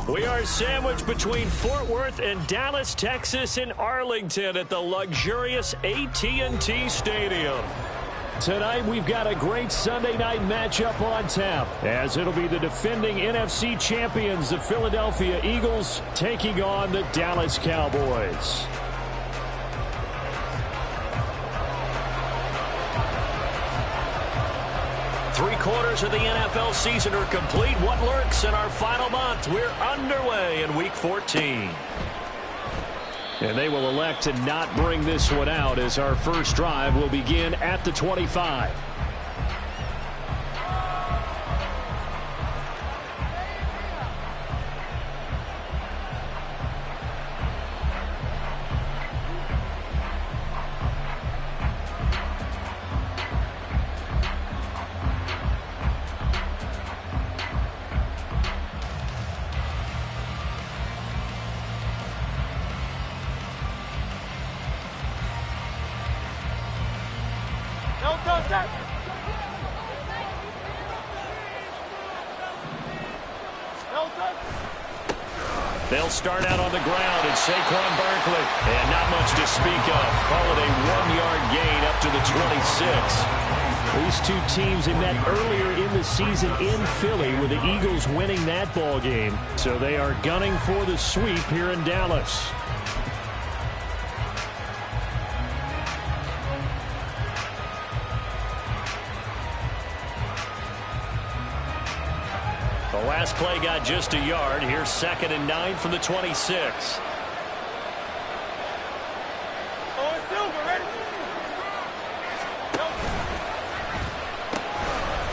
We are sandwiched between Fort Worth and Dallas, Texas, and Arlington at the luxurious AT&T Stadium. Tonight, we've got a great Sunday night matchup on tap, as it'll be the defending NFC champions, the Philadelphia Eagles, taking on the Dallas Cowboys. Three-quarters of the NFL season are complete. What lurks in our final month? We're underway in Week 14. And they will elect to not bring this one out, as our first drive will begin at the 25. They'll start out on the ground, and Saquon Barkley. And not much to speak of. Call it a 1-yard gain up to the 26. These two teams had met earlier in the season in Philly, with the Eagles winning that ball game. So they are gunning for the sweep here in Dallas. The last play got just a yard. Here's 2nd and 9 from the 26.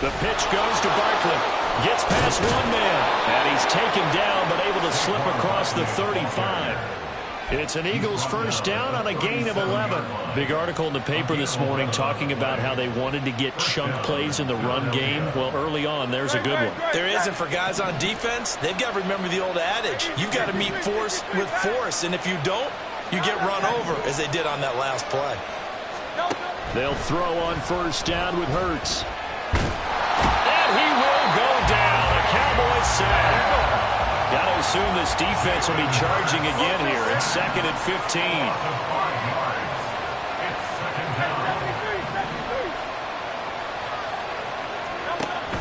The pitch goes to Barkley. Gets past one man. And he's taken down, but able to slip across the 35. It's an Eagles first down on a gain of 11. Big article in the paper this morning talking about how they wanted to get chunk plays in the run game. Well, early on, there's a good one. There is, and for guys on defense, they've got to remember the old adage. You've got to meet force with force, and if you don't, you get run over, as they did on that last play. They'll throw on first down with Hurts. And he will go down. A Cowboys sack. Got to assume this defense will be charging again here. It's 2nd and 15.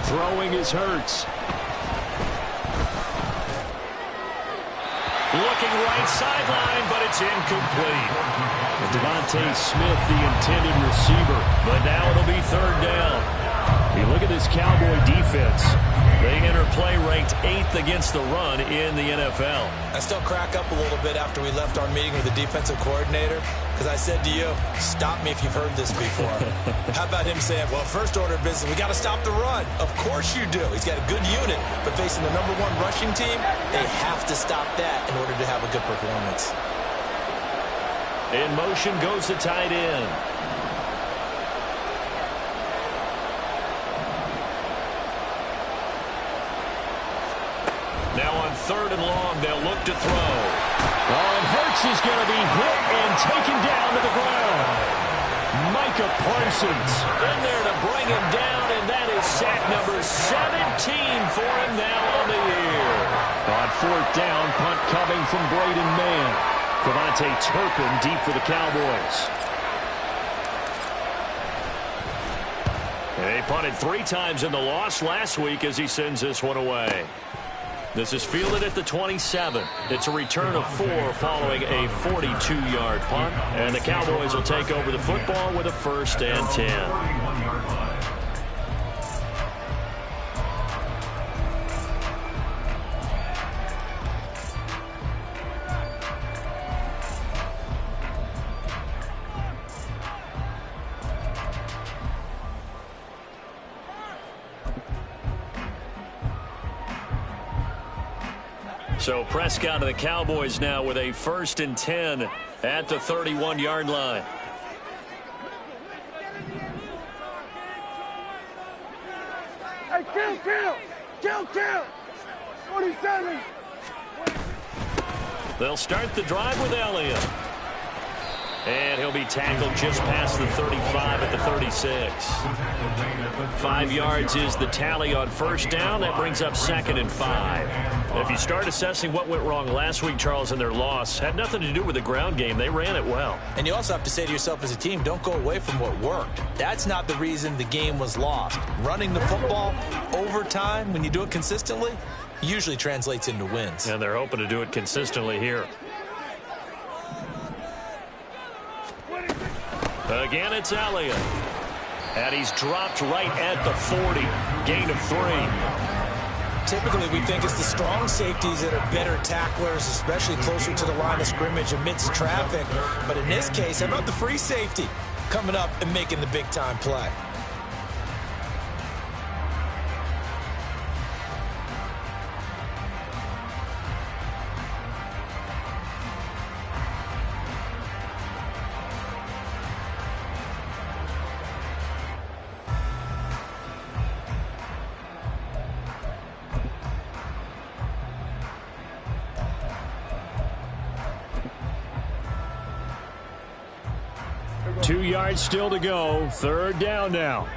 Throwing is Hurts. Looking right sideline, but it's incomplete. Devontae Smith, the intended receiver. But now it'll be 3rd down. You look at this Cowboy defense. They enter play ranked 8th against the run in the NFL. I still crack up a little bit after we left our meeting with the defensive coordinator, because I said to you, stop me if you've heard this before. How about him saying, well, first order of business, we got to stop the run. Of course you do. He's got a good unit, but facing the #1 rushing team, they have to stop that in order to have a good performance. In motion goes the tight end. Now on 3rd and long, they'll look to throw. And Hurts is going to be hit and taken down to the ground. Micah Parsons in there to bring him down, and that is sack number 17 for him now on the year. On 4th down, punt coming from Braden Mann. Devontae Turpin deep for the Cowboys. They punted 3 times in the loss last week as he sends this one away. This is fielded at the 27. It's a return of 4 following a 42-yard punt. And the Cowboys will take over the football with a 1st and 10. So Prescott and the Cowboys now with a 1st and 10 at the 31-yard line. Hey, kill! 47! They'll start the drive with Elliott. And he'll be tackled just past the 35 at the 36. 5 yards is the tally on first down. That brings up 2nd and 5. If you start assessing what went wrong last week, Charles, in their loss, had nothing to do with the ground game. They ran it well. And you also have to say to yourself as a team, don't go away from what worked. That's not the reason the game was lost. Running the football over time, when you do it consistently, usually translates into wins. And they're hoping to do it consistently here. Again, it's Elliott. And he's dropped right at the 40. Gain of 3. Typically, we think it's the strong safeties that are better tacklers, especially closer to the line of scrimmage amidst traffic. But in this case, how about the free safety coming up and making the big-time play? Two yards still to go. Third down now.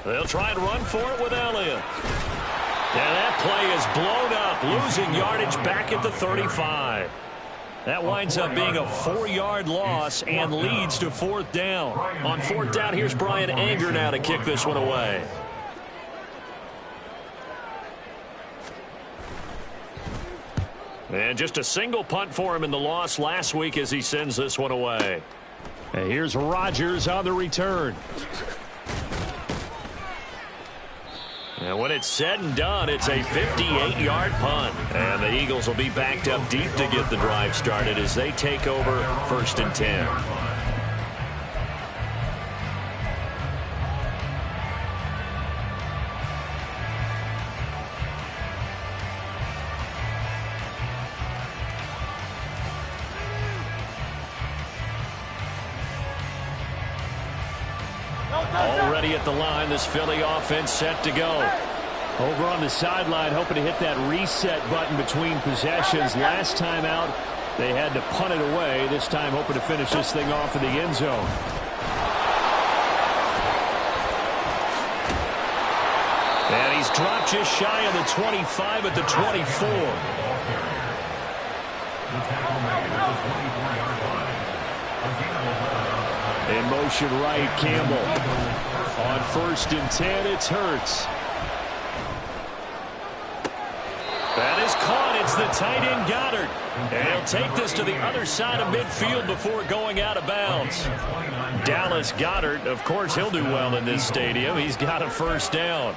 They'll try and run for it with Elliott. And that play is blown up, losing yardage back at the 35. That winds up being a 4-yard loss and leads to fourth down. On fourth down, here's Brian Anger now to kick this one away. And just a single punt for him in the loss last week as he sends this one away. And here's Rodgers on the return. And when it's said and done, it's a 58-yard punt. And the Eagles will be backed up deep to get the drive started as they take over 1st and 10. Already at the line, this Philly offense set to go. Over on the sideline, hoping to hit that reset button between possessions. Last time out, they had to punt it away. This time, hoping to finish this thing off in the end zone. And he's dropped just shy of the 25 at the 24. In motion right, Campbell. On 1st and 10, it's Hurts. That is caught. It's the tight end Goddard. And he'll take this to the other side of midfield before going out of bounds. Dallas Goedert, of course, he'll do well in this stadium. He's got a first down.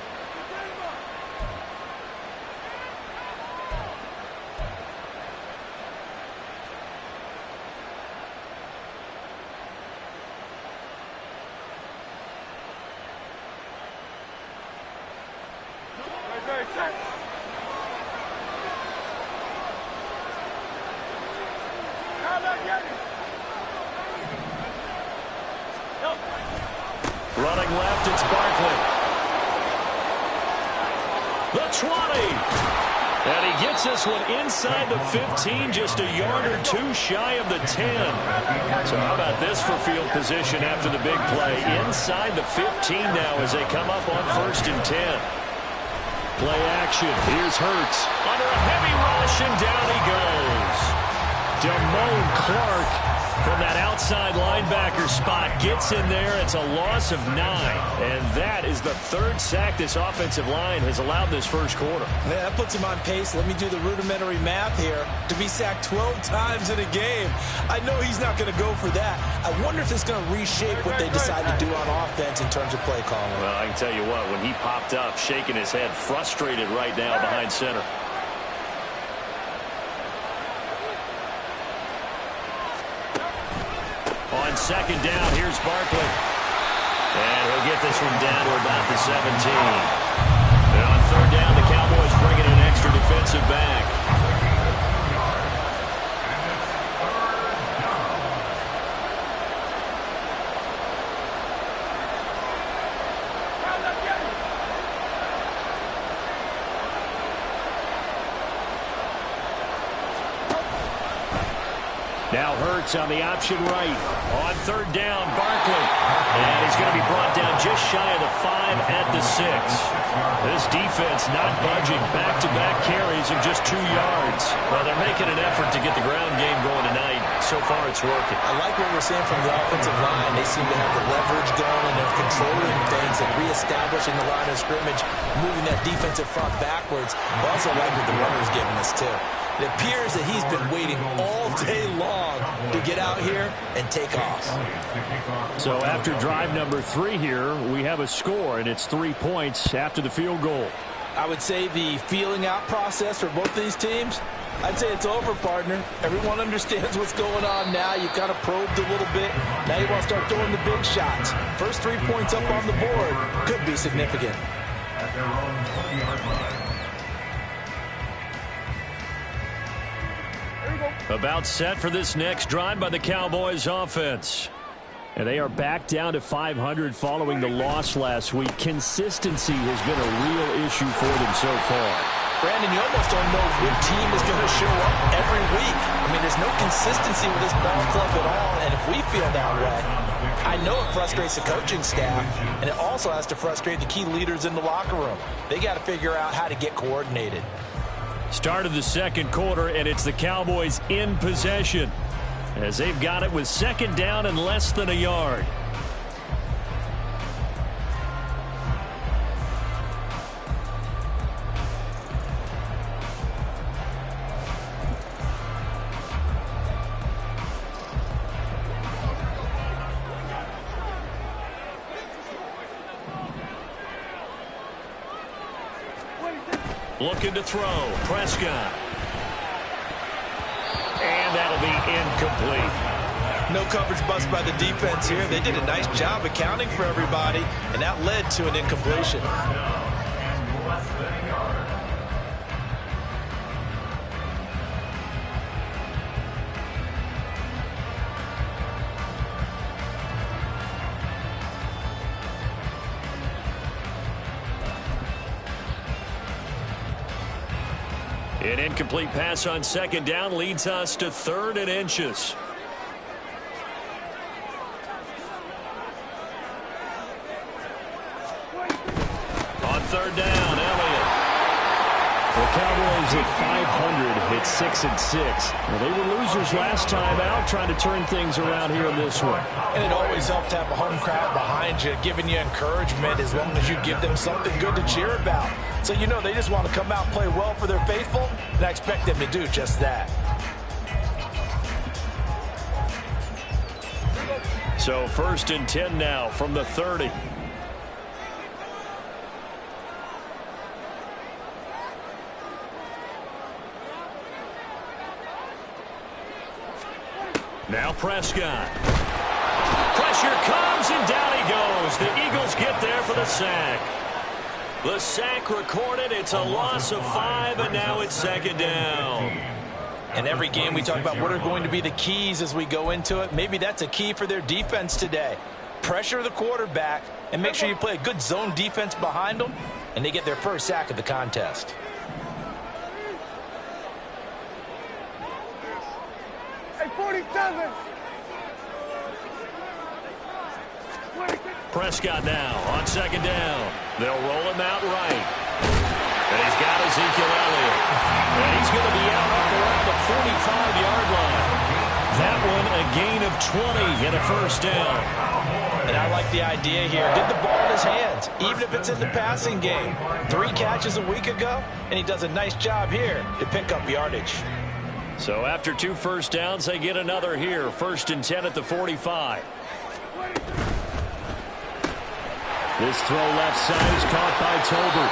Running left, it's Barkley. The 20. And he gets this one inside the 15, just a yard or two shy of the 10. So how about this for field position after the big play? Inside the 15 now as they come up on 1st and 10. Play action. Here's Hurts. Under a heavy rush, and down he goes. Damone Clark from that outside linebacker spot gets in there. It's a loss of 9. And that is the 3rd sack this offensive line has allowed this first quarter. Yeah, that puts him on pace. Let me do the rudimentary math here. To be sacked 12 times in a game. I know he's not going to go for that. I wonder if it's going to reshape what they decide to do on offense in terms of play calling. Well, I can tell you what, when he popped up, shaking his head, frustrated right now behind center. On 2nd down, here's Barkley. And he'll get this one down to about the 17. And on 3rd down, the Cowboys bring in an extra defensive back. Now Hurts on the option right. On third down, Barkley. And he's going to be brought down just shy of the 5 at the 6. This defense not budging. Back-to-back carries of just 2 yards. Well, they're making an effort to get the ground game going tonight. So far, it's working. I like what we're seeing from the offensive line. They seem to have the leverage going, and they're controlling things and reestablishing the line of scrimmage, moving that defensive front backwards. I also like what the runner's giving us, too. It appears that he's been waiting all day long to get out here and take off. So after drive number 3 here, we have a score, and it's 3 points after the field goal. I would say the feeling out process for both of these teams, I'd say it's over, partner. Everyone understands what's going on now. You've kind of probed a little bit. Now you want to start throwing the big shots. First 3 points up on the board could be significant. At their own 20-yard line. About set for this next drive by the Cowboys offense. And they are back down to 500 following the loss last week. Consistency has been a real issue for them so far. Brandon, you almost don't know which team is going to show up every week. I mean, there's no consistency with this ball club at all, and if we feel that way, I know it frustrates the coaching staff, and it also has to frustrate the key leaders in the locker room. They got to figure out how to get coordinated. Start of the second quarter, and it's the Cowboys in possession as they've got it with second down and less than a yard. Looking to throw. Prescott. And that'll be incomplete. No coverage bust by the defense here. They did a nice job accounting for everybody, and that led to an incompletion. An incomplete pass on second down leads us to 3rd and inches. On third down, Elliott. The Cowboys at 500 hit 6-6. Well, they were losers last time out, trying to turn things around here in this one. And it always helps to have a home crowd behind you, giving you encouragement as long as you give them something good to cheer about. So you know they just want to come out and play well for their faithful, and I expect them to do just that. So 1st and 10 now from the 30. Now Prescott. Pressure comes, and down he goes. The Eagles get there for the sack. The sack recorded. It's a loss of 5, and now it's second down. In every game we talk about what are going to be the keys as we go into it. Maybe that's a key for their defense today. Pressure the quarterback and make sure you play a good zone defense behind them, and they get their first sack of the contest. Hey, 47. Prescott now on second down. They'll roll him out right. And he's got Ezekiel Elliott. And he's going to be out up around the 45-yard line. That one a gain of 20 and a first down. And I like the idea here. Get the ball in his hands, even if it's in the passing game. 3 catches a week ago, and he does a nice job here to pick up yardage. So after 2 first downs, they get another here. 1st and 10 at the 45. This throw left side is caught by Tolbert.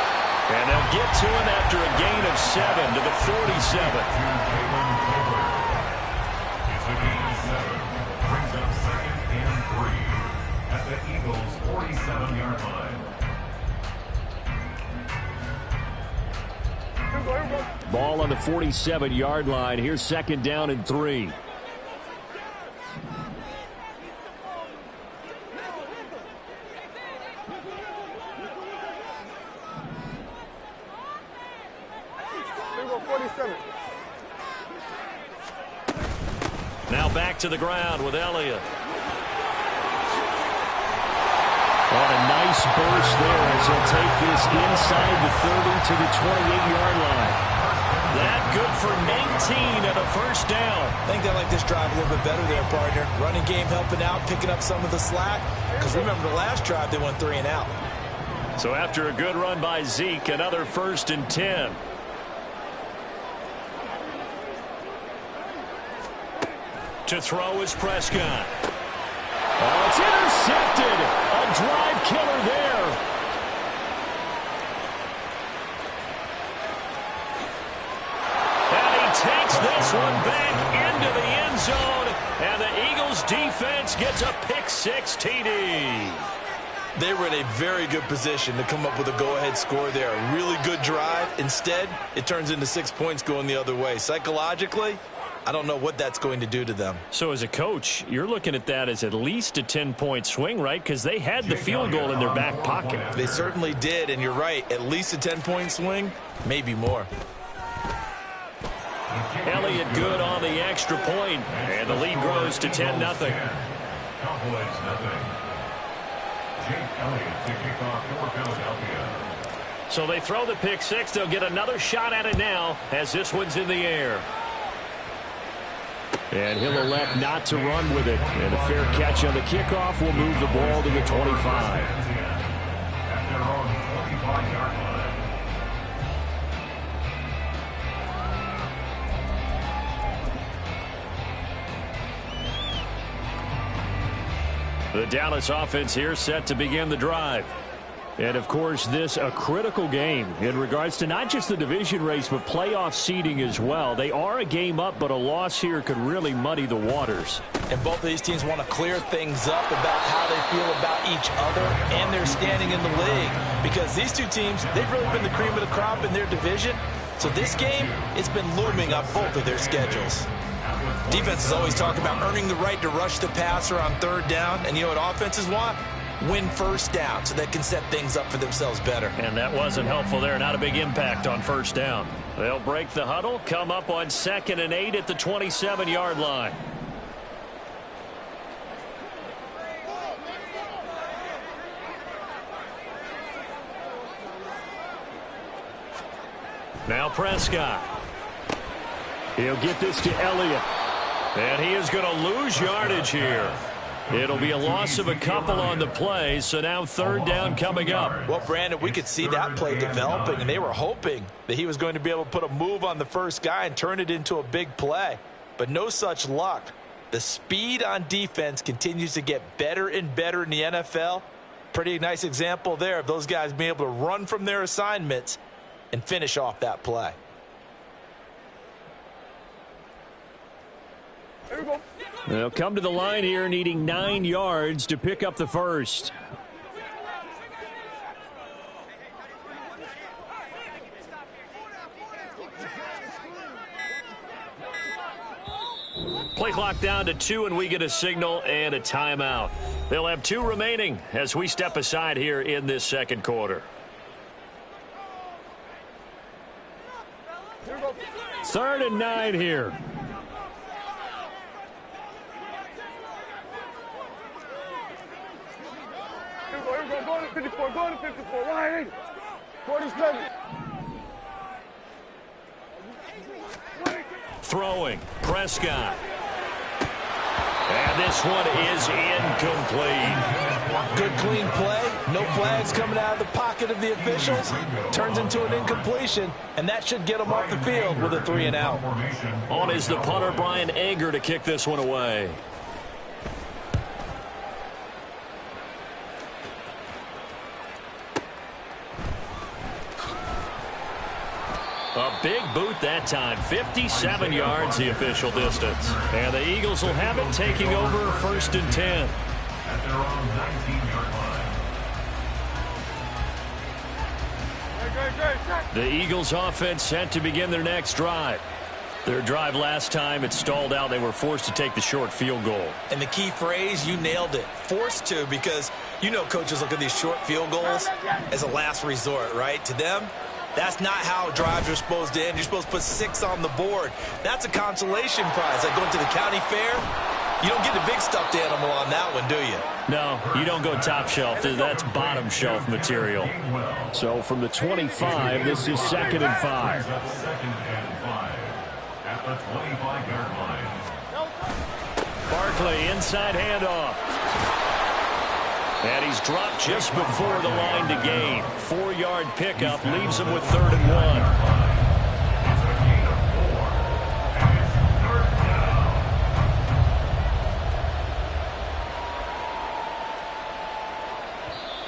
And they'll get to him after a gain of 7 to the 47. It's a gain of 7. Brings up 2nd and 3 at the Eagles' 47-yard line. Ball on the 47-yard line. Here's second down and 3. Now back to the ground with Elliott. And a nice burst there as he'll take this inside the 30 to the 28-yard line. That good for 19 and a first down. I think they like this drive a little bit better there, partner. Running game helping out, picking up some of the slack. Because remember the last drive, they went 3 and out. So after a good run by Zeke, another 1st and 10. To throw is Prescott. Oh, it's intercepted. A drive killer there. And he takes this one back into the end zone. And the Eagles defense gets a pick-6 TD. They were in a very good position to come up with a go-ahead score there. A really good drive. Instead, it turns into 6 points going the other way. Psychologically, I don't know what that's going to do to them. So as a coach, you're looking at that as at least a 10-point swing, right? Because they had the field goal in their back pocket. They certainly did, and you're right. At least a 10-point swing, maybe more. Elliott good on the extra point, and the lead grows to 10-0. Cowboys nothing. Jake Elliott to kick off for Philadelphia. So they throw the pick-6. They'll get another shot at it now as this one's in the air. And he'll elect not to run with it. And a fair catch on the kickoff will move the ball to the 25. At their own 25-yard line. The Dallas offense here set to begin the drive. And, of course, this a critical game in regards to not just the division race, but playoff seeding as well. They are a game up, but a loss here could really muddy the waters. And both of these teams want to clear things up about how they feel about each other and their standing in the league. Because these two teams, they've really been the cream of the crop in their division. So this game, it's been looming on both of their schedules. Defenses always talk about earning the right to rush the passer on 3rd down. And you know what offenses want? Win 1st down so they can set things up for themselves better. And that wasn't helpful there. Not a big impact on 1st down. They'll break the huddle, come up on 2nd and 8 at the 27-yard line. Now Prescott. He'll get this to Elliott. And he is going to lose yardage here. It'll be a loss of a couple on the play, so now 3rd down coming up. Well, Brandon, we could see that play developing, and they were hoping that he was going to be able to put a move on the first guy and turn it into a big play. But no such luck. The speed on defense continues to get better and better in the NFL. Pretty nice example there of those guys being able to run from their assignments and finish off that play. Here we go. They'll come to the line here needing 9 yards to pick up the first. Play clock down to 2, and we get a signal and a timeout. They'll have 2 remaining as we step aside here in this 2nd quarter. 3rd and 9 here. Go to 54, go to 54, right? 47. Throwing, Prescott. And this one is incomplete. Good clean play. No flags coming out of the pocket of the officials. Turns into an incompletion, and that should get them off the field with a 3 and out. On is the punter, Brian Anger, to kick this one away. A big boot that time. 57 yards the official distance. And the Eagles will have it, taking over 1st and 10. At their own 19-yard line. The Eagles offense set to begin their next drive. Their drive last time, it stalled out. They were forced to take the short field goal. And the key phrase, you nailed it. Forced to, because you know coaches look at these short field goals as a last resort, right? To them, That's not how drives are supposed to end. You're supposed to put 6 on the board. That's a consolation prize. Like going to the county fair, you don't get the big stuffed animal on that one, do you? No, you don't go top shelf. That's bottom shelf material. So from the 25, this is 2nd and 5. 2nd and 5 at the 25-yard line. Barkley, inside handoff. And he's dropped just before the line to gain. 4-yard pickup leaves him with 3rd and 1.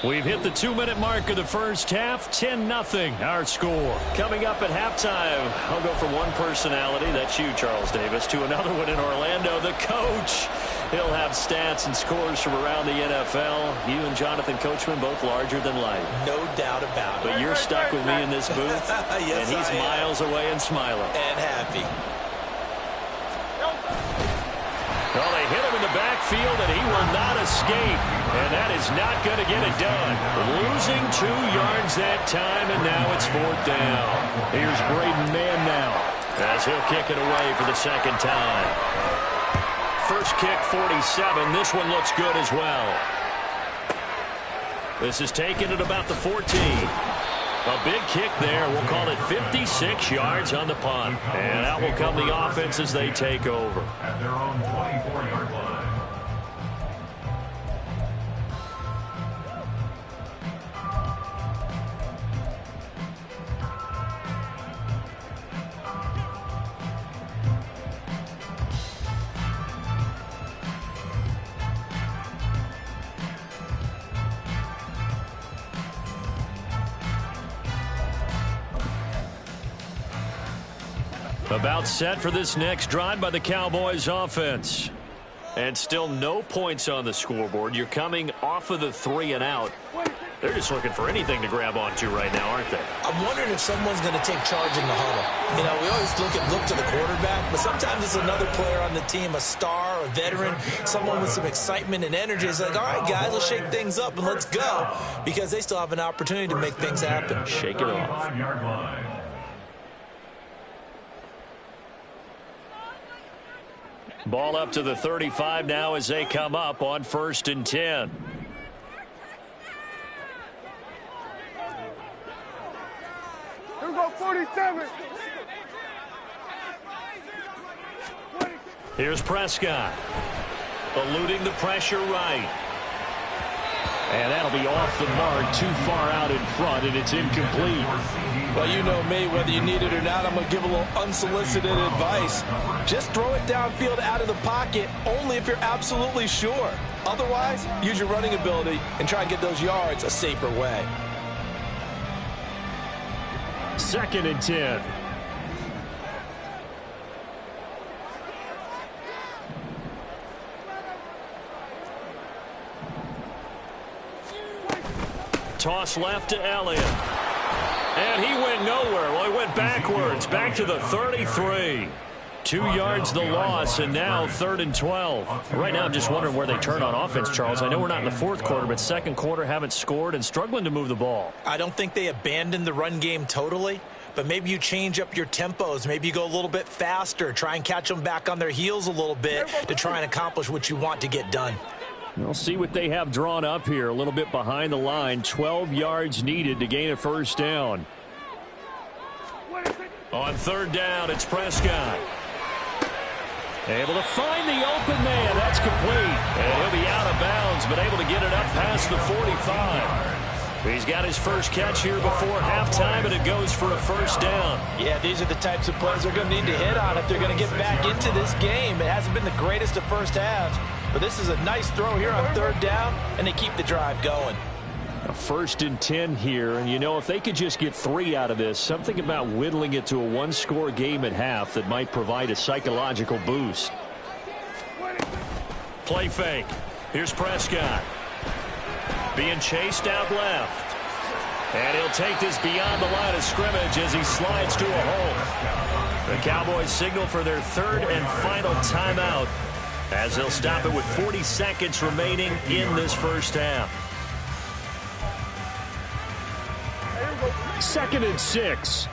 We've hit the 2-minute mark of the first half. 10-0 our score. Coming up at halftime, I'll go from one personality, that's you, Charles Davis, to another one in Orlando, the coach. He'll have stats and scores from around the NFL. You and Jonathan Coachman both larger than life. No doubt about it. But you're stuck with me in this booth, yes, and he's miles away and smiling. And happy. Well, they hit him in the backfield, and he will not escape. And that is not going to get it done. Losing 2 yards that time, and now it's 4th down. Here's Braden Mann now, as he'll kick it away for the 2nd time. First kick, 47. This one looks good as well. This is taken at about the 14. A big kick there. We'll call it 56 yards on the punt. And out will come the offense as they take over. At their own 24-yard line. About set for this next drive by the Cowboys offense. And still no points on the scoreboard. You're coming off of the 3 and out. They're just looking for anything to grab onto right now, aren't they? I'm wondering if someone's going to take charge in the huddle. You know, we always look to the quarterback, but sometimes it's another player on the team, a star, a veteran, someone with some excitement and energy. It's like, all right, guys, let's shake things up and let's go, because they still have an opportunity to make things happen. Shake it off. 5-yard line. Ball up to the 35 now as they come up on 1st and 10. Here we go, 47. Here's Prescott. Eluding the pressure right. And that'll be off the mark, too far out in front, and it's incomplete. Well, you know me, whether you need it or not, I'm going to give a little unsolicited advice. Just throw it downfield out of the pocket, only if you're absolutely sure. Otherwise, use your running ability and try and get those yards a safer way. 2nd and 10. Toss left to Elliott. And he went nowhere. Well, he went backwards, back to the 33. 2 yards the loss, and now 3rd and 12. Right now, I'm just wondering where they turn on offense, Charles. I know we're not in the 4th quarter, but 2nd quarter haven't scored and struggling to move the ball. I don't think they abandoned the run game totally, but maybe you change up your tempos. Maybe you go a little bit faster, try and catch them back on their heels a little bit to try and accomplish what you want to get done. We'll see what they have drawn up here. A little bit behind the line. 12 yards needed to gain a 1st down. On 3rd down, it's Prescott. Able to find the open man. That's complete. And he'll be out of bounds, but able to get it up past the 45. He's got his first catch here before halftime, and it goes for a 1st down. Yeah, these are the types of plays they're going to need to hit on if they're going to get back into this game. It hasn't been the greatest of first halves, but this is a nice throw here on 3rd down, and they keep the drive going. A 1st and 10 here, and you know, if they could just get 3 out of this, something about whittling it to a 1-score game at half that might provide a psychological boost. Play fake. Here's Prescott. Being chased out left. And he'll take this beyond the line of scrimmage as he slides to a hole. The Cowboys signal for their 3rd and final timeout as they'll stop it with 40 seconds remaining in this 1st half. Here we go. 2nd and 6.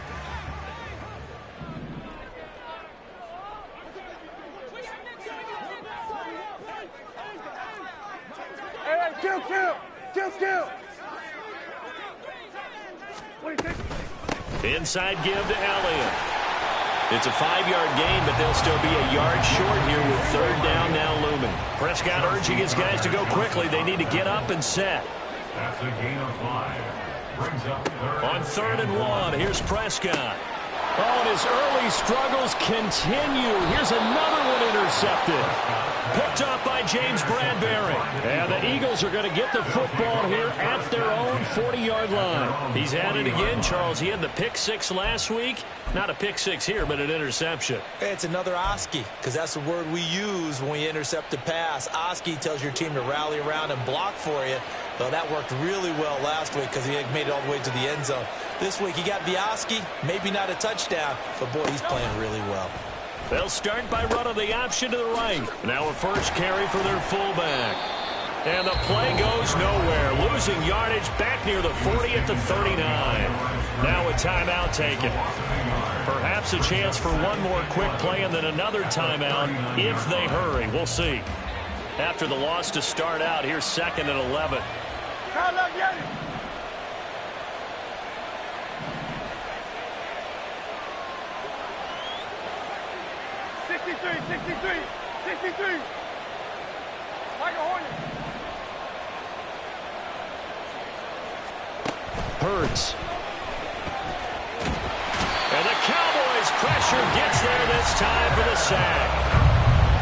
Hey, kill. What do you think? Inside give to Elliott. It's a 5-yard gain, but they'll still be a yard short here with 3rd down now looming. Prescott urging his guys to go quickly. They need to get up and set. That's a gain of 5. Brings up 3rd. On 3rd and 1, here's Prescott. Oh, and his early struggles continue. Here's another one intercepted. Picked up by James Bradbury. And the Eagles are going to get the football here at their own 40-yard line. He's at it again, Charles. He had the pick 6 last week. Not a pick 6 here, but an interception. It's another Oski, because that's the word we use when we intercept a pass. Oski tells your team to rally around and block for you. Well, that worked really well last week because he had made it all the way to the end zone. This week he got the Oski, maybe not a touchdown, but boy, he's playing really well. They'll start by running the option to the right. Now a first carry for their fullback. And the play goes nowhere. Losing yardage back near the 40 at the 39. Now a timeout taken. Perhaps a chance for one more quick play and then another timeout if they hurry. We'll see. After the loss to start out, here's 2nd and 11. 63. Michael Horner. Hurts. And the Cowboys pressure gets there this time for the sack.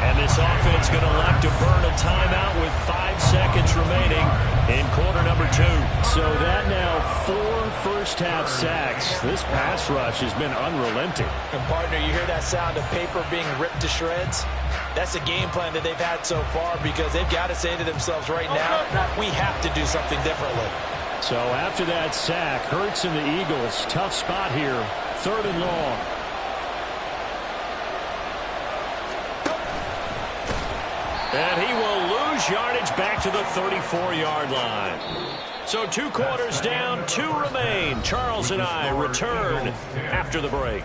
And this offense going to elect to burn a timeout with 5 seconds remaining in quarter number 2. So that now 4 first-half sacks. This pass rush has been unrelenting. And, partner, you hear that sound of paper being ripped to shreds? That's the game plan that they've had so far because they've got to say to themselves right now, we have to do something differently. So after that sack, Hurts and the Eagles, tough spot here, 3rd and long. And he will lose yardage back to the 34-yard line. So 2 quarters down, 2 remain. Charles and I return after the break.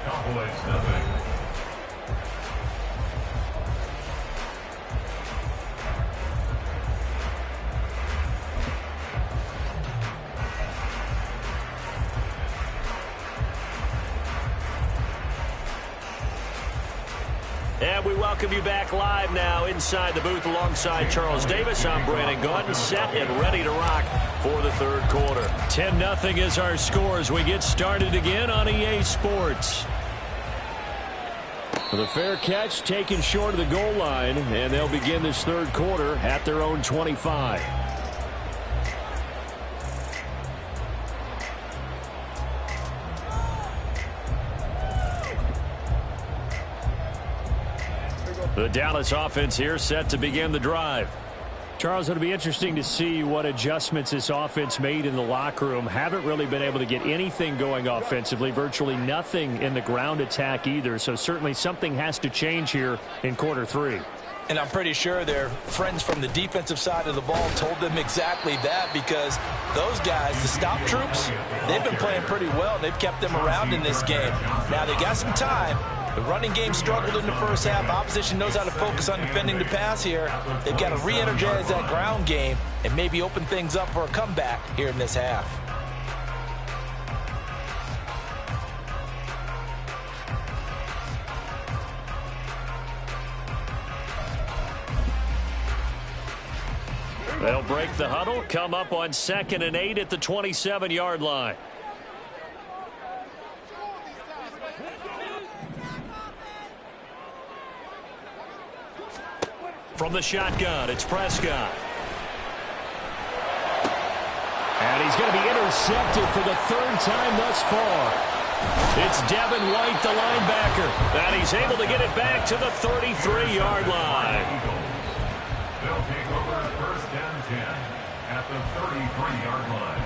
And we welcome you back live now inside the booth alongside Charles Davis. I'm Brandon Gaudin, set and ready to rock for the 3rd quarter. 10-0 is our score as we get started again on EA Sports. The fair catch taken short of the goal line, and they'll begin this 3rd quarter at their own 25. The Dallas offense here set to begin the drive. Charles, it'll be interesting to see what adjustments this offense made in the locker room. Haven't really been able to get anything going offensively, virtually nothing in the ground attack either. So certainly something has to change here in quarter 3. And I'm pretty sure their friends from the defensive side of the ball told them exactly that because those guys, the stop troops, they've been playing pretty well. They've kept them around in this game. Now they got some time. The running game struggled in the first half. Opposition knows how to focus on defending the pass here. They've got to re-energize that ground game and maybe open things up for a comeback here in this half. They'll break the huddle, come up on 2nd and 8 at the 27-yard line. From the shotgun, it's Prescott. And he's going to be intercepted for the 3rd time thus far. It's Devin White, the linebacker. And he's able to get it back to the 33-yard line. They'll take over 1st and 10 at the 33-yard line.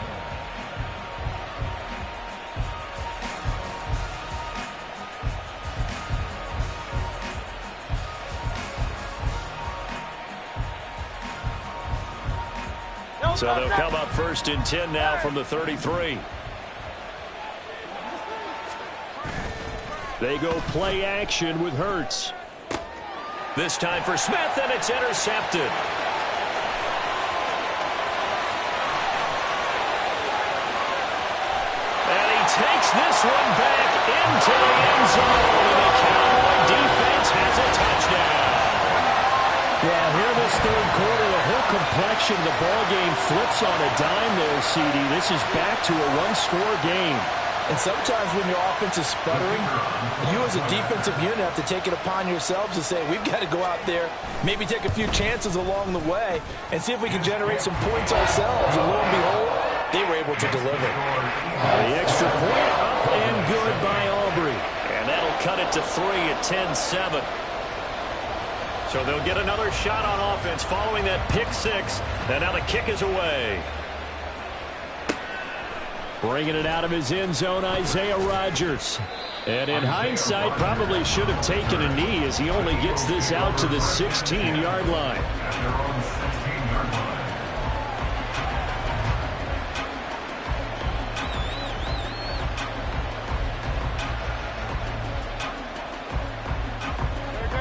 So they'll come up 1st and 10 now from the 33. They go play action with Hurts. This time for Smith, and it's intercepted. And he takes this one back into the end zone. And the Cowboy defense has a touchdown. Yeah, here this third quarter, the whole complexion of the ball game flips on a dime there, CD. This is back to a one-score game. And sometimes when your offense is sputtering, you as a defensive unit have to take it upon yourselves to say, we've got to go out there, maybe take a few chances along the way, and see if we can generate some points ourselves. And lo and behold, they were able to deliver. The extra point up and good by Aubrey. And that'll cut it to 3 at 10-7. So they'll get another shot on offense following that pick six. And now the kick is away. Bringing it out of his end zone, Isaiah Rodgers. And in hindsight, probably should have taken a knee as he only gets this out to the 16-yard line. At their own 16-yard line.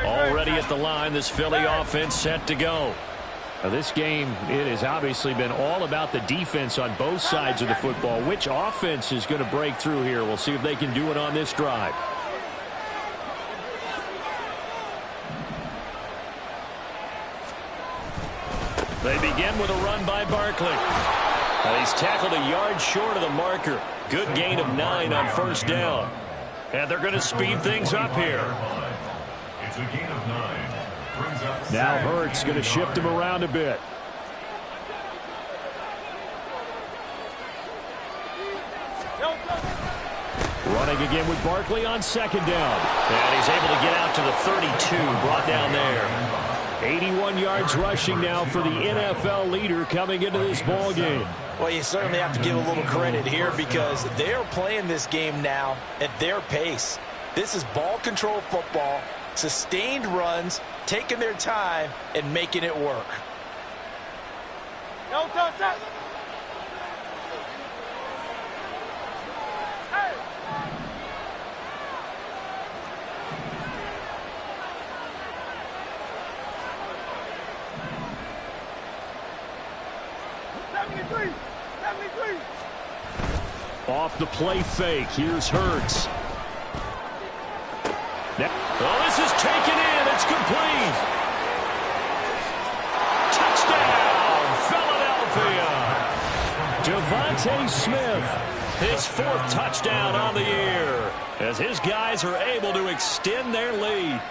Already at the line, this Philly offense set to go. Now this game, it has obviously been all about the defense on both sides of the football. Which offense is going to break through here? We'll see if they can do it on this drive. They begin with a run by Barkley. He's tackled a yard short of the marker. Good gain of 9 on first down. And they're going to speed things up here. It's a gain of 9. Brings up Now Hurts going to shift him around a bit. Running again with Barkley on second down. And he's able to get out to the 32, brought down there. 81 yards rushing now for the NFL leader coming into this ball game. Well, you certainly have to give a little credit here because they're playing this game now at their pace. This is ball control football, sustained runs, taking their time, and making it work. Off the play fake, here's Hurts. Oh, this is taken in. It's complete. Touchdown, Philadelphia. Devontae Smith, his 4th touchdown on the year, as his guys are able to extend their lead.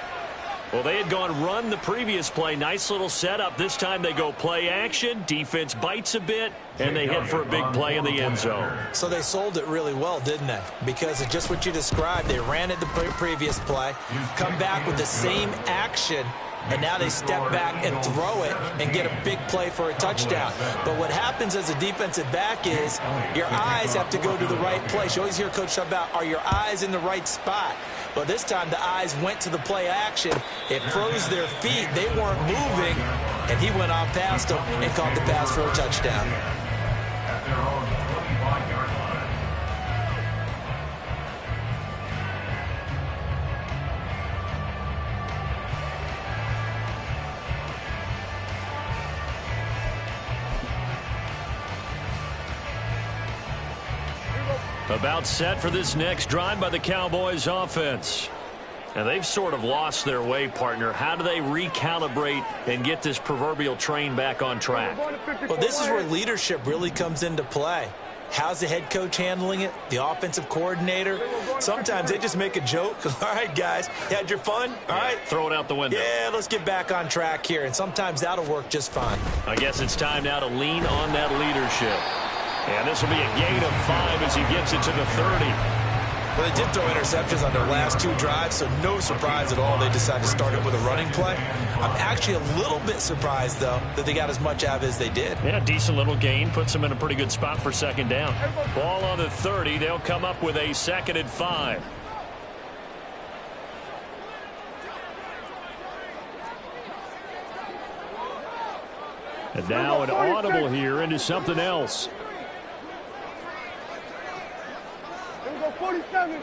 Well, they had gone run the previous play. Nice little setup. This time they go play action. Defense bites a bit, and they hit for a big play in the end zone. So they sold it really well, didn't they? Because of just what you described. They ran it the previous play, come back with the same action, and now they step back and throw it and get a big play for a touchdown. But what happens as a defensive back is your eyes have to go to the right place. You always hear Coach talk about, are your eyes in the right spot? But this time the eyes went to the play action. It froze their feet. They weren't moving, and he went on past them and caught the pass for a touchdown. At their own 25-yard line. About set for this next drive by the Cowboys offense. And they've sort of lost their way, partner. How do they recalibrate and get this proverbial train back on track? Well, this is where leadership really comes into play. How's the head coach handling it? The offensive coordinator? Sometimes they just make a joke. All right, guys, you had your fun? All right. Throw it out the window. Yeah, let's get back on track here. And sometimes that'll work just fine. I guess it's time now to lean on that leadership. And this will be a gain of 5 as he gets it to the 30. Well, they did throw interceptions on their last 2 drives, so no surprise at all they decided to start it with a running play. I'm actually a little bit surprised, though, that they got as much out of it as they did. Yeah, decent little gain. Puts them in a pretty good spot for second down. Ball on the 30. They'll come up with a 2nd and 5. And now an audible here into something else. 47.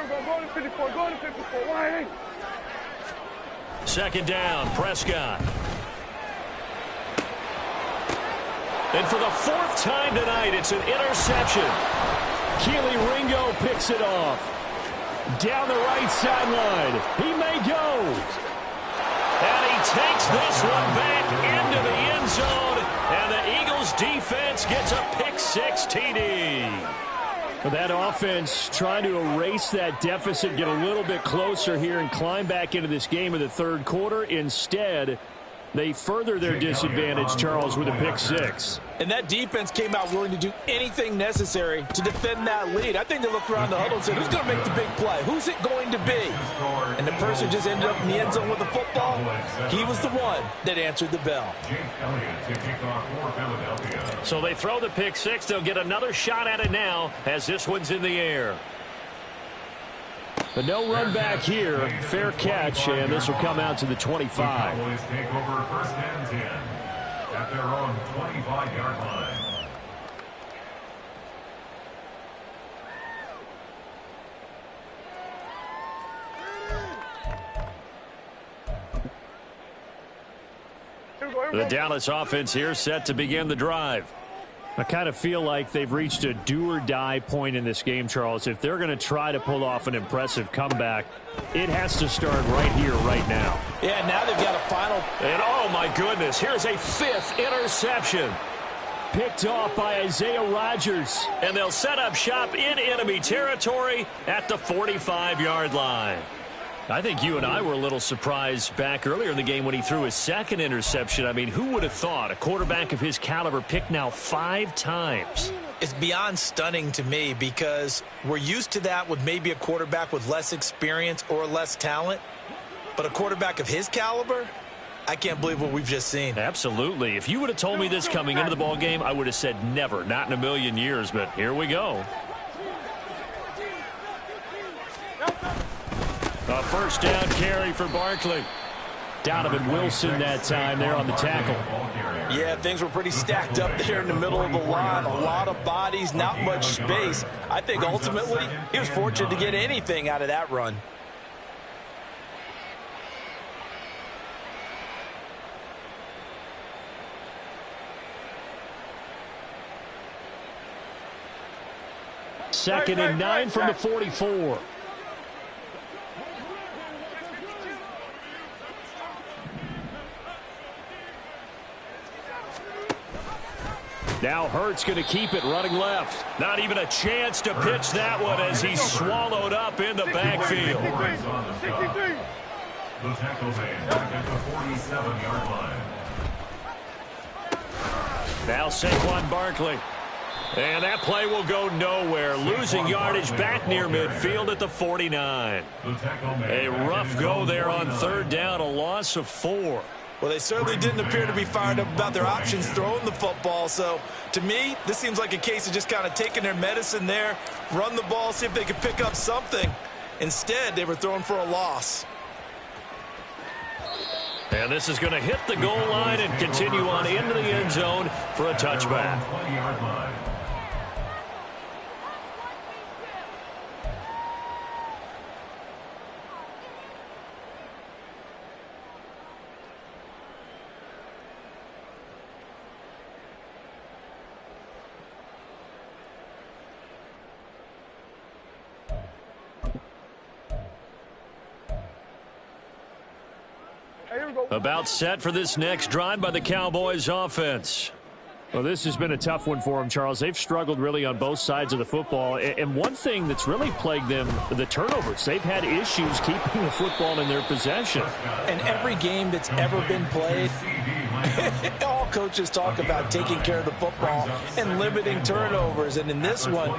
we go. Go to 54. Go to 54. Wide 8. Second down, Prescott. And for the fourth time tonight, it's an interception. Keely Ringo picks it off. Down the right sideline. He may go. And he takes this one back into the end zone. And the Eagles defense gets a pick-6 TD. That offense trying to erase that deficit, get a little bit closer here and climb back into this game in the third quarter. Instead, they further their disadvantage, Charles, with a pick-6. And that defense came out willing to do anything necessary to defend that lead. I think they looked around the huddle and said, who's going to make the big play? Who's it going to be? And the person just ended up in the end zone with the football. He was the one that answered the bell. So they throw the pick-6. They'll get another shot at it now as this one's in the air. But no run back here. Fair catch, and this will come out to the 25. Cowboys take over first and 10 at their own 25-yard line. The Dallas offense here set to begin the drive. I kind of feel like they've reached a do-or-die point in this game, Charles. If they're going to try to pull off an impressive comeback, it has to start right here, right now. Yeah, now they've got a final. And, oh, my goodness, here's a fifth interception. Picked off by Isaiah Rodgers. And they'll set up shop in enemy territory at the 45-yard line. I think you and I were a little surprised back earlier in the game when he threw his second interception. I mean, who would have thought a quarterback of his caliber picked now 5 times? It's beyond stunning to me because we're used to that with maybe a quarterback with less experience or less talent. But a quarterback of his caliber, I can't believe what we've just seen. Absolutely. If you would have told me this coming into the ball game, I would have said never, not in a million years. But here we go. A first down carry for Barkley. Donovan Wilson that time there on the tackle. Yeah, things were pretty stacked up there in the middle of the line. A lot of bodies, not much space. I think ultimately he was fortunate to get anything out of that run. Second and 9 from the 44. Now Hurts going to keep it running left. Not even a chance to pitch that one as he's swallowed up in the backfield. The tackle made back at the 47-yard line. Now Saquon Barkley. And that play will go nowhere. Losing yardage back near midfield at the 49. A rough go there on third down, a loss of 4. Well, they certainly didn't appear to be fired up about their options throwing the football. So, to me, this seems like a case of just kind of taking their medicine there, run the ball, see if they could pick up something. Instead, they were throwing for a loss. And this is going to hit the goal line and continue on into the end zone for a touchback. 20-yard line. About set for this next drive by the Cowboys offense. Well, this has been a tough one for them, Charles. They've struggled really on both sides of the football. And one thing that's really plagued them, the turnovers. They've had issues keeping the football in their possession. And every game that's ever been played, all coaches talk about taking care of the football and limiting turnovers. And in this one,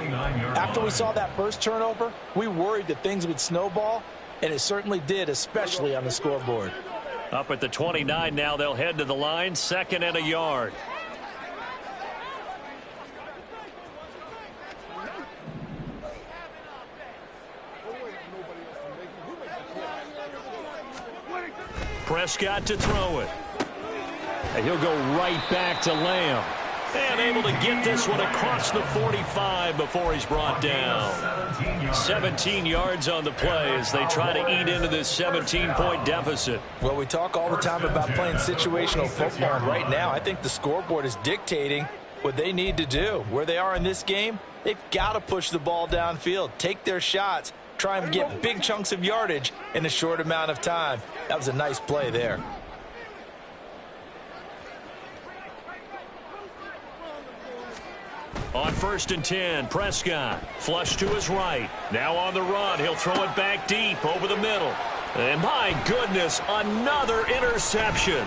after we saw that first turnover, we worried that things would snowball, and it certainly did, especially on the scoreboard. Up at the 29 now, they'll head to the line, 2nd and a yard. Prescott to throw it. And he'll go right back to Lamb. And able to get this one across the 45 before he's brought down. 17 yards on the play as they try to eat into this 17-point deficit. Well, we talk all the time about playing situational football. Right now, I think the scoreboard is dictating what they need to do. Where they are in this game, they've got to push the ball downfield, take their shots, try and get big chunks of yardage in a short amount of time. That was a nice play there. On 1st and 10, Prescott flush to his right. Now on the run, he'll throw it back deep over the middle. And my goodness, another interception.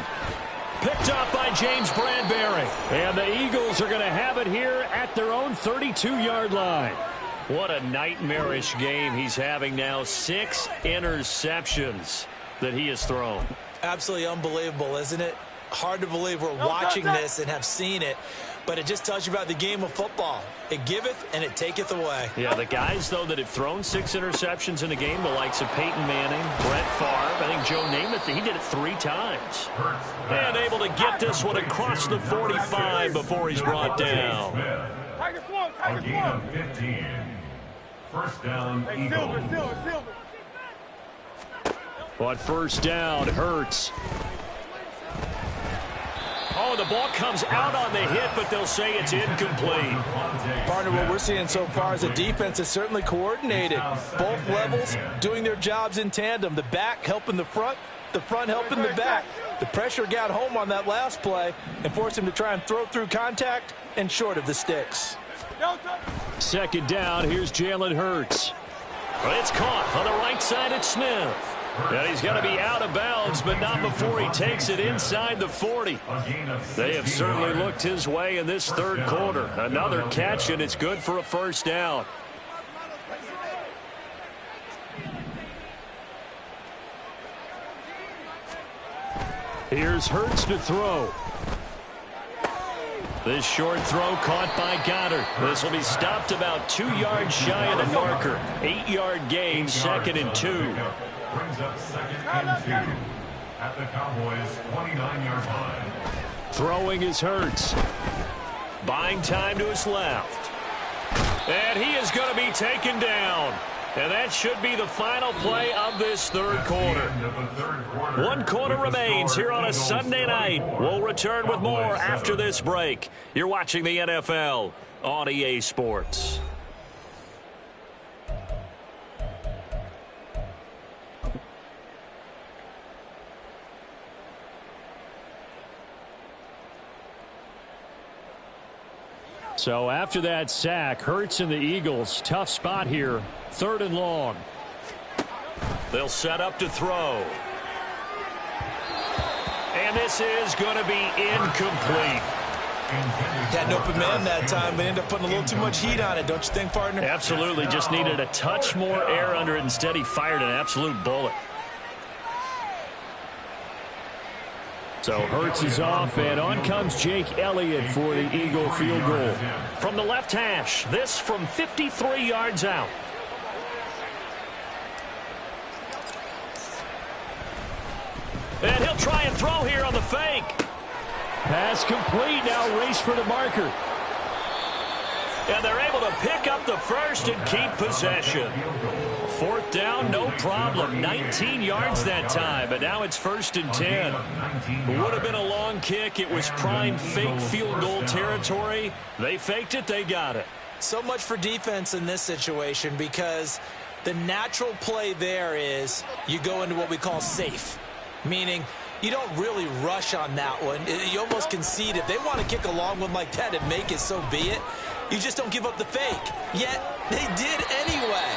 Picked up by James Bradbury. And the Eagles are going to have it here at their own 32-yard line. What a nightmarish game he's having now. 6 interceptions that he has thrown. Absolutely unbelievable, isn't it? Hard to believe we're watching this and have seen it. But it just tells you about the game of football. It giveth and it taketh away. Yeah, the guys, though, that have thrown 6 interceptions in a game, the likes of Peyton Manning, Brett Favre, I think Joe Namath, he did it 3 times. And able to get this one across the 45 before he's brought down. A gain of 15. First down, Eagles. On 1st down, Hurts. Oh, the ball comes out on the hit, but they'll say it's incomplete. Partner, what we're seeing so far is the defense is certainly coordinated. Both levels doing their jobs in tandem. The back helping the front helping the back. The pressure got home on that last play and forced him to try and throw through contact and short of the sticks. 2nd down, here's Jalen Hurts. Well, it's caught on the right side at Smith. And he's going to be out of bounds, but not before he takes it inside the 40. They have certainly looked his way in this 3rd quarter. Another catch, and it's good for a 1st down. Here's Hurts to throw. This short throw caught by Goddard. This will be stopped about 2 yards shy of the marker. 8-yard gain, 2nd and 2. Brings up 2nd and 2 at the Cowboys' 29-yard line. Throwing is Hurts. Buying time to his left. And he is going to be taken down. And that should be the final play of this 3rd quarter. 1 quarter remains here on a Sunday night. We'll return with more after this break. You're watching the NFL on EA Sports. So after that sack, Hurts and the Eagles, tough spot here, 3rd and long. They'll set up to throw. And this is going to be incomplete. Had an open man that time, but ended up putting a little too much heat on it, don't you think, partner? Absolutely, just needed a touch more air under it. Instead, he fired an absolute bullet. So Hurts is off, and on comes Jake Elliott for the Eagle field goal. From the left hash, this from 53 yards out. And he'll try and throw here on the fake. Pass complete, now race for the marker. And they're able to pick up the 1st and keep possession. 4th down, no problem. 19 yards that time, but now it's 1st and 10. Would have been a long kick. It was prime fake field goal territory. They faked it, they got it. So much for defense in this situation because the natural play there is you go into what we call safe, meaning you don't really rush on that one. You almost concede. If they want to kick a long one like that and make it, so be it. You just don't give up the fake. Yet, they did anyway.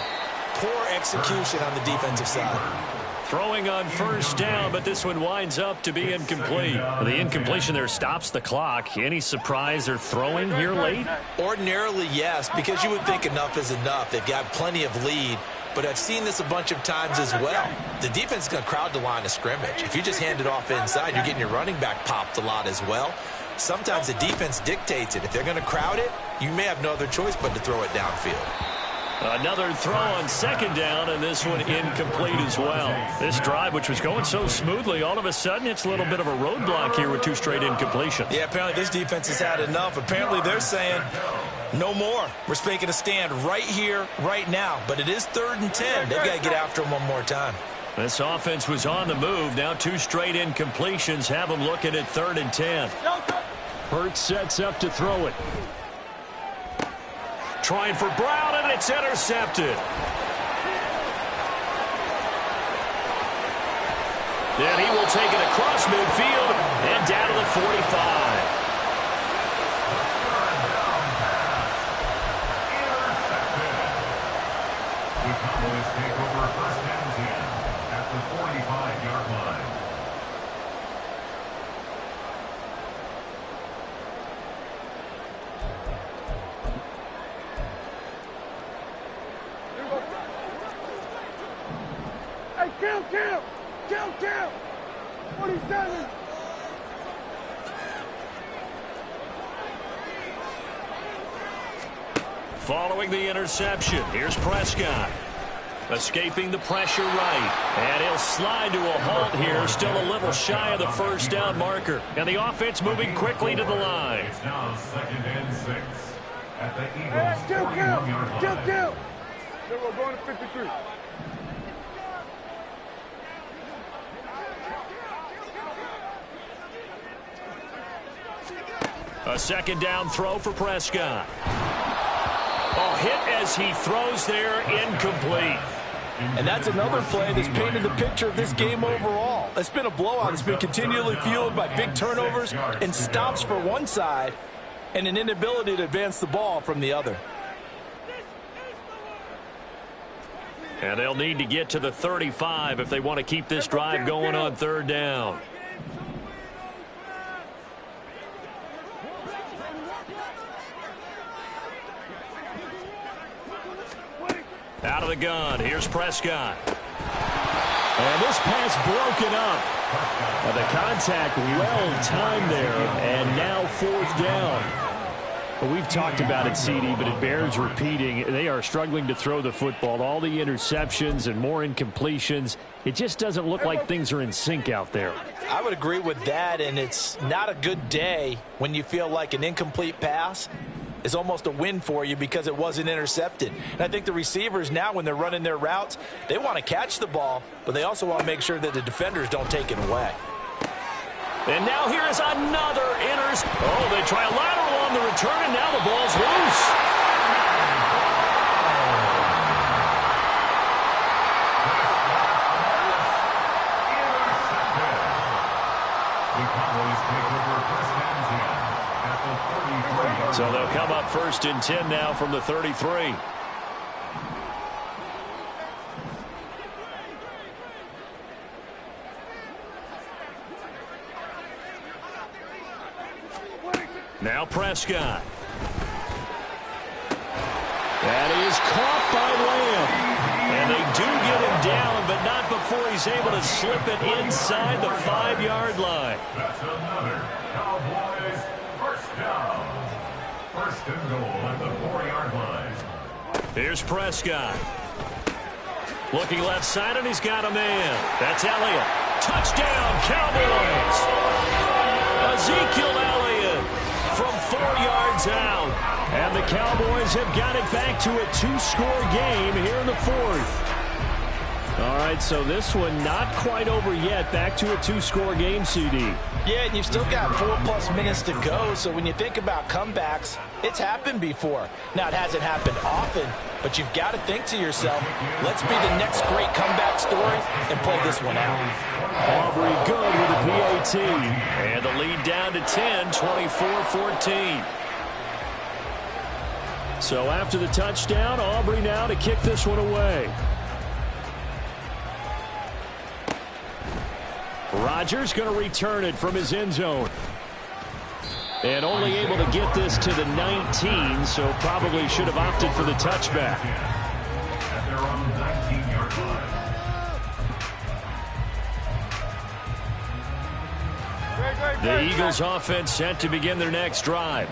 Poor execution on the defensive side. Throwing on 1st down, but this one winds up to be incomplete. The incompletion there stops the clock. Any surprise they're throwing here late? Ordinarily, yes, because you would think enough is enough. They've got plenty of lead. But I've seen this a bunch of times as well. The defense is going to crowd the line of scrimmage. If you just hand it off inside, you're getting your running back popped a lot as well. Sometimes the defense dictates it. If they're going to crowd it, you may have no other choice but to throw it downfield. Another throw on second down, and this one incomplete as well. This drive, which was going so smoothly, all of a sudden it's a little bit of a roadblock here with 2 straight incompletions. Yeah, apparently this defense has had enough. Apparently they're saying no more. We're making a stand right here, right now. But it is 3rd and 10. They've got to get after them one more time. This offense was on the move. Now 2 straight incompletions have them looking at 3rd and 10. Hurts sets up to throw it. Trying for Brown, and it's intercepted. Then he will take it across midfield and down to the 45. The Cowboys take over 1st and 10 at the 45-yard line. Hey, count! 47! Following the interception, here's Prescott. Escaping the pressure right. And he'll slide to a halt here, still a little shy of the 1st down marker. And the offense moving quickly to the line. It's now 2nd and 6 at the Hey, Eagles' still 41-yard line. count! Then we're going to 53. A 2nd down throw for Prescott. A hit as he throws there, incomplete. And that's another play that's painted the picture of this game overall. It's been a blowout. It's been continually fueled by big turnovers and stops for one side and an inability to advance the ball from the other. And they'll need to get to the 35 if they want to keep this drive going on 3rd down. Out of the gun, here's Prescott. And this pass broken up. And the contact well timed there, and now 4th down. Well, we've talked about it, CD, but it bears repeating. They are struggling to throw the football. All the interceptions and more incompletions. It just doesn't look like things are in sync out there. I would agree with that, and it's not a good day when you feel like an incomplete pass is almost a win for you because it wasn't intercepted. And I think the receivers now, when they're running their routes, they want to catch the ball, but they also want to make sure that the defenders don't take it away. And now here is another Oh, they try a lateral on the return, and now the ball's loose. The Cowboys take over 1st and 10 at the 33-yard line. So they'll come up 1st and 10 now from the 33. Now Prescott. That is caught by Lamb. And they do get him down, but not before he's able to slip it inside the 5-yard line. That's another Cowboys 1st down. 1st and goal at the 4-yard line. Here's Prescott. Looking left side, and he's got a man. That's Elliott. Touchdown, Cowboys. Ezekiel Elliott from 4 yards out. And the Cowboys have got it back to a 2-score game here in the 4th. All right, so this one not quite over yet. Back to a 2-score game, CD. Yeah, and you've still got 4+ minutes to go, so when you think about comebacks, it's happened before. Now, it hasn't happened often, but you've got to think to yourself, let's be the next great comeback story and pull this one out. Aubrey good with a PAT. And the lead down to 10, 24-14. So after the touchdown, Aubrey now to kick this one away. Rodgers going to return it from his end zone. And only able to get this to the 19, so probably should have opted for the touchback. At their own 19-yard line. The Eagles offense set to begin their next drive.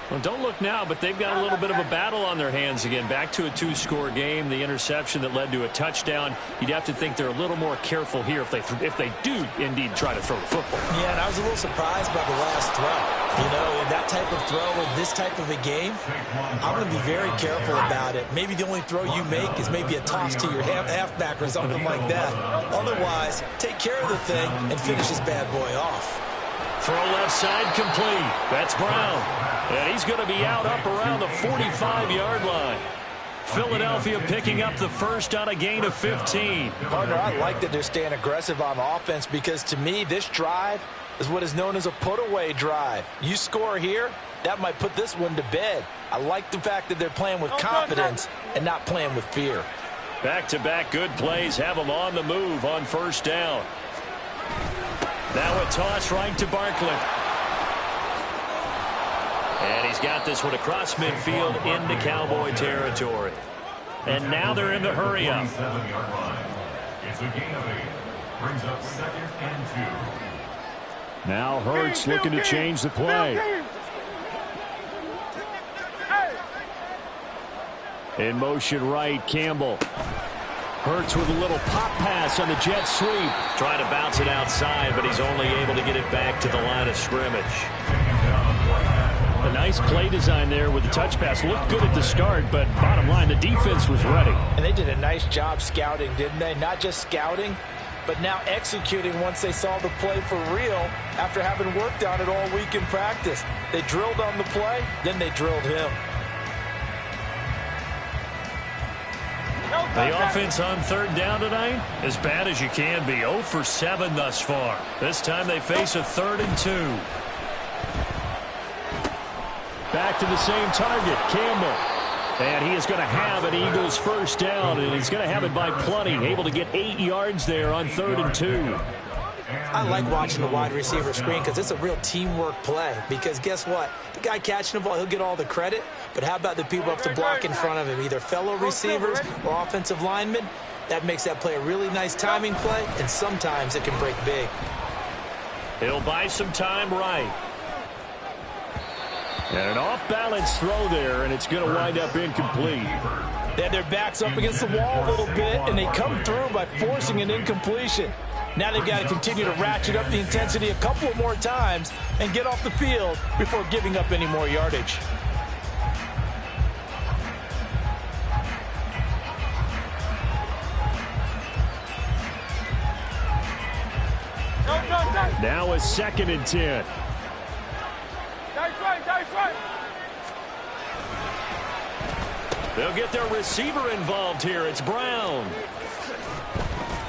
Well, don't look now, but they've got a little bit of a battle on their hands again. Back to a 2-score game. The interception that led to a touchdown. You'd have to think they're a little more careful here if they do indeed try to throw the football. Yeah, and I was a little surprised by the last throw. You know, in that type of throw in this type of a game, I'm going to be very careful about it. Maybe the only throw you make is maybe a toss to your halfback or something like that. Otherwise, take care of the thing and finish this bad boy off. Throw left side complete. That's Brown. And he's going to be out up around the 45-yard line. Philadelphia picking up the first on a gain of 15. Partner, I like that they're staying aggressive on offense because to me, this drive is what is known as a put-away drive. You score here, that might put this one to bed. I like the fact that they're playing with confidence and not playing with fear. Back-to-back good plays have them on the move on first down. Now a toss right to Barkley. And he's got this one across midfield into Cowboy territory. And now they're in the hurry-up. It's a gain of 8. Brings up 2nd and 2. Now Hurts looking to change the play. In motion right, Campbell. Hurts with a little pop pass on the jet sweep. Trying to bounce it outside, but he's only able to get it back to the line of scrimmage. A nice play design there with the touch pass. Looked good at the start, but bottom line, the defense was ready. And they did a nice job scouting, didn't they? Not just scouting, but now executing once they saw the play for real after having worked on it all week in practice. They drilled on the play, then they drilled him. The offense on third down tonight, as bad as you can be. 0 for 7 thus far. This time they face a 3rd and 2. Back to the same target, Campbell. And he is going to have an Eagles first down, and he's going to have it by plenty. Able to get 8 yards there on 3rd and 2. I like watching the wide receiver screen because it's a real teamwork play. Because guess what? The guy catching the ball, he'll get all the credit. But how about the people up to block in front of him, either fellow receivers or offensive linemen? That makes that play a really nice timing play, and sometimes it can break big. He'll buy some time right. And an off-balance throw there, and it's going to wind up incomplete. They had their backs up against the wall a little bit, and they come through by forcing an incompletion. Now they've got to continue to ratchet up the intensity a couple more times and get off the field before giving up any more yardage. Now a 2nd and 10. They'll get their receiver involved here. It's Brown.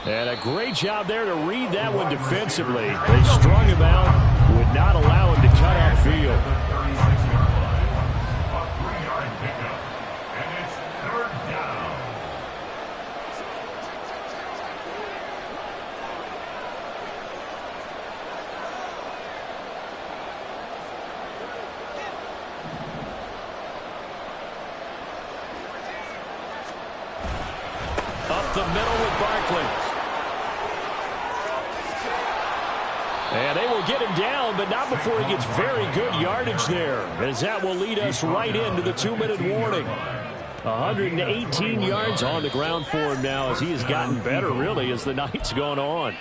And a great job there to read that one defensively. They strung him out, would not allow him to cut upfield. A 3-yard pickup. And it's 3rd down. Up the middle with Barkley. And they will get him down, but not before he gets very good yardage there, as that will lead us right into the 2-minute warning. 118 yards on the ground for him now, as he has gotten better, really, as the night's gone on.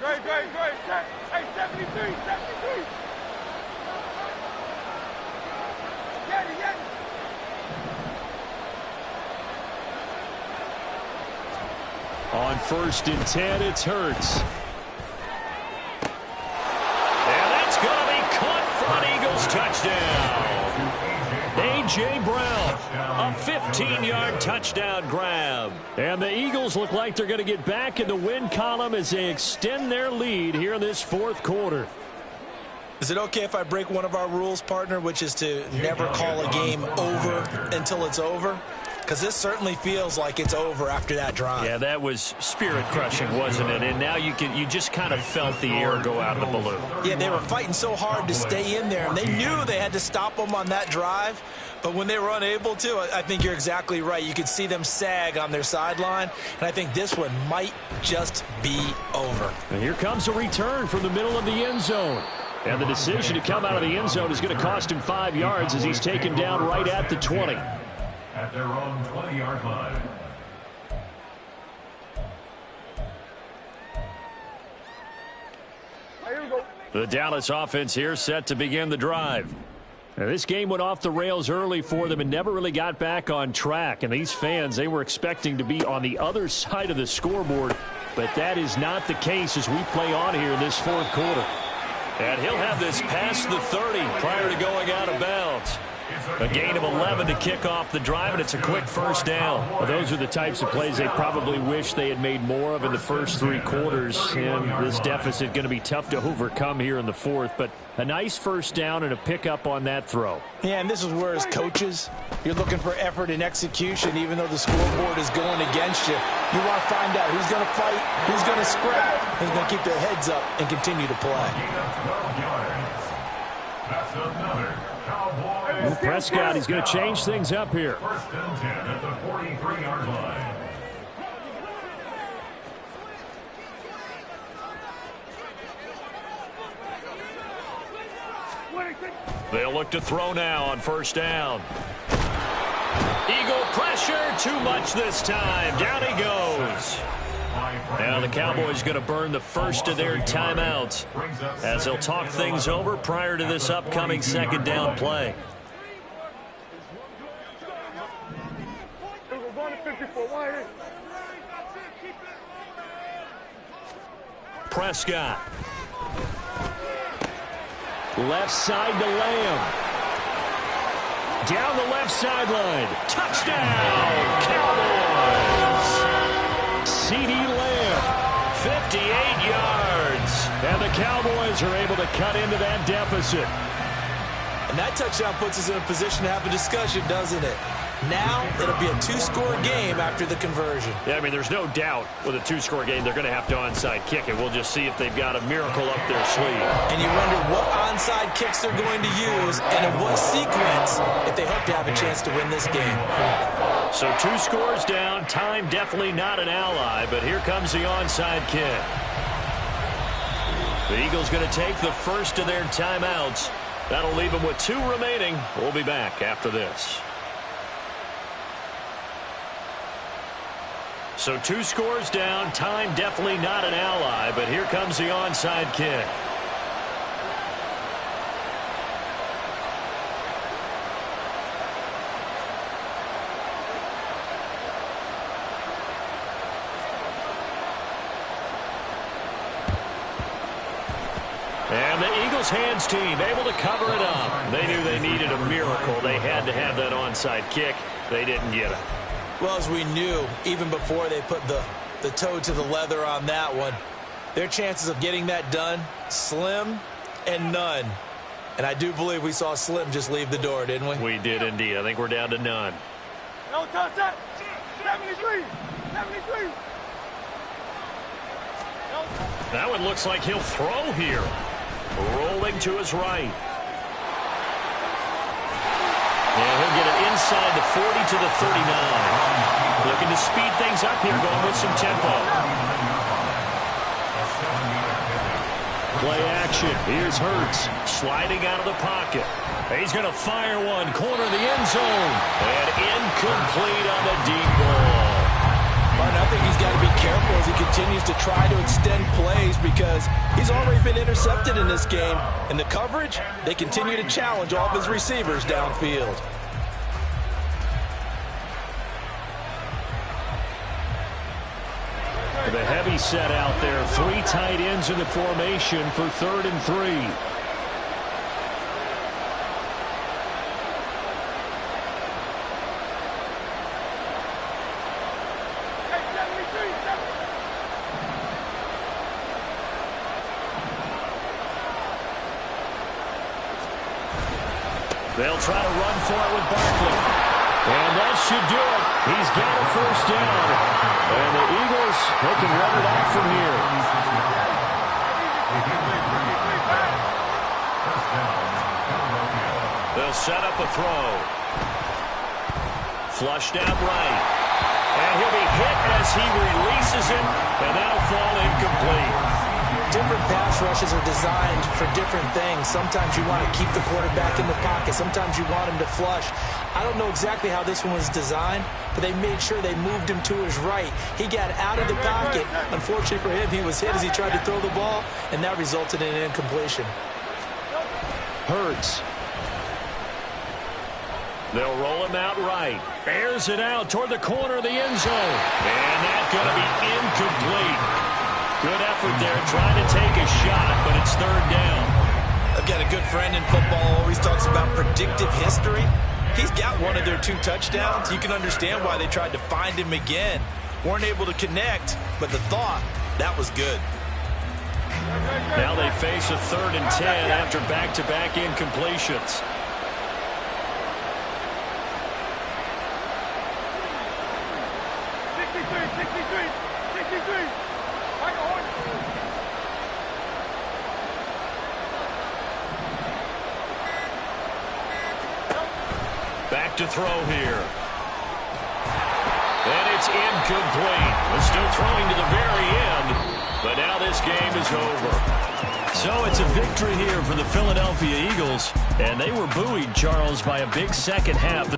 Great. Hey, 73. Get it. On 1st and 10, it's Hurts. And that's going to be caught for an Eagles touchdown. A.J. Brown, a 15-yard touchdown grab. And the Eagles look like they're going to get back in the win column as they extend their lead here in this 4th quarter. Is it okay if I break one of our rules, partner, which is to never call a game over until it's over? because this certainly feels like it's over after that drive. Yeah, that was spirit-crushing, wasn't it? And now you just kind of felt the air go out of the balloon. Yeah, they were fighting so hard to stay in there, and they knew they had to stop them on that drive. But when they were unable to, I think you're exactly right. You could see them sag on their sideline, and I think this one might just be over. And here comes a return from the middle of the end zone. And the decision to come out of the end zone is going to cost him 5 yards as he's taken down right at the 20. At their own 20-yard line. Here we go. The Dallas offense here set to begin the drive. Now, this game went off the rails early for them and never really got back on track. And these fans, they were expecting to be on the other side of the scoreboard. But that is not the case as we play on here in this fourth quarter. And he'll have this past the 30 prior to going out of bounds. A gain of 11 to kick off the drive, and it's a quick first down. Well, those are the types of plays they probably wish they had made more of in the first 3 quarters. And this deficit going to be tough to overcome here in the fourth. But a nice first down and a pickup on that throw. Yeah, and this is where, as coaches, you're looking for effort and execution, even though the scoreboard is going against you. You want to find out who's going to fight, who's going to scrap, who's going to keep their heads up and continue to play. That's another Cowboy. Prescott, he's going to change things up here. First and 10 at the 43-yard line. They'll look to throw now on first down. Eagle pressure, too much this time. Down he goes. Now the Cowboys going to burn the first of their timeouts as they'll talk things over prior to this upcoming second down play. Prescott. Left side to Lamb. Down the left sideline. Touchdown, Cowboys. CeeDee Lamb, 58 yards. And the Cowboys are able to cut into that deficit. And that touchdown puts us in a position to have a discussion, doesn't it? Now it'll be a 2-score game after the conversion. Yeah, I mean, there's no doubt with a 2-score game they're going to have to onside kick it. We'll just see if they've got a miracle up their sleeve. And you wonder what onside kicks they're going to use and in what sequence if they hope to have a chance to win this game. So 2 scores down. Time definitely not an ally, but here comes the onside kick. The Eagles going to take the first of their timeouts. That'll leave them with 2 remaining. We'll be back after this. So 2 scores down. Time definitely not an ally, but here comes the onside kick. And the Eagles hands team able to cover it up. They knew they needed a miracle. They had to have that onside kick. They didn't get it. Well, as we knew, even before they put the toe to the leather on that one, their chances of getting that done, slim and none. And I do believe we saw Slim just leave the door, didn't we? We did indeed. I think we're down to none. No touch that. 73. 73. That one looks like he'll throw here. Rolling to his right. Yeah, he'll get it inside the 40 to the 39. Looking to speed things up here, going with some tempo. Play action. Here's Hurts sliding out of the pocket. He's going to fire one. Corner of the end zone. And incomplete on the deep ball. Martin, I think he's got to be careful as he continues to try to extend plays because he's already been intercepted in this game. And the coverage, they continue to challenge all of his receivers downfield. The heavy set out there. 3 tight ends in the formation for 3rd and 3. They'll try to run for it with Barkley. And that should do it. He's got a first down. And the Eagles, they can run it off from here. They'll set up a throw. Flushed out right. And he'll be hit as he releases it, and that'll fall incomplete. Different pass rushes are designed for different things. Sometimes you want to keep the quarterback in the pocket. Sometimes you want him to flush. I don't know exactly how this one was designed, but they made sure they moved him to his right. He got out of the pocket. Unfortunately for him, he was hit as he tried to throw the ball, and that resulted in an incompletion. Hurts. They'll roll him out right. Airs it out toward the corner of the end zone. And that's going to be incomplete. Good effort there trying to take a shot, but it's third down. I've got a good friend in football who always talks about predictive history. He's got one of their 2 touchdowns. You can understand why they tried to find him again. Weren't able to connect, but the thought, that was good. Now they face a 3rd and 10 after back-to-back incompletions. Back to throw here. And it's incomplete. We're still throwing to the very end, but now this game is over. So it's a victory here for the Philadelphia Eagles, and they were buoyed, Charles, by a big second half.